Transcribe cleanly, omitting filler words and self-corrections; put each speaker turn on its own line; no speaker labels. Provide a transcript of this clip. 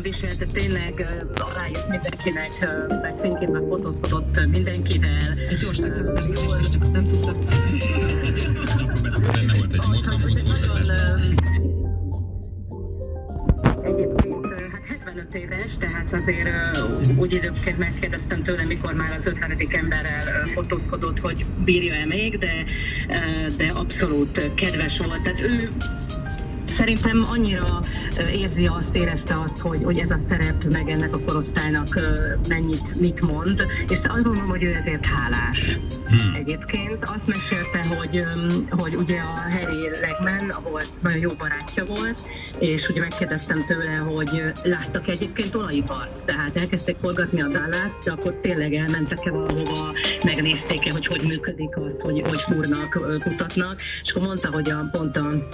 Viselte, tényleg aláírt mindenkinek, meg fényképpen fotózkodott mindenkivel.
Egy gyors letöltelés, csak azt nem tudtam.
Benne volt egy mozgózgatás.
Egyébként hát 75 éves, tehát azért úgy időként megkérdeztem tőle, mikor már az 50. emberrel fotózkodott, hogy bírja-e még, de abszolút kedves volt. Tehát ő szerintem annyira érezte azt, hogy ez a szerep meg ennek a korosztálynak mit mond, és azt gondolom, hogy ő ezért hálás. Egyébként azt mesélte, hogy ugye a Harry Legman volt, nagyon jó barátja volt, és ugye megkérdeztem tőle, hogy láttak egyébként olajipart, tehát elkezdték forgatni a Dallast, de akkor tényleg elmentek-e valahova, megnézték-e, hogy működik az, hogy fúrnak, kutatnak, és akkor mondta, hogy pont a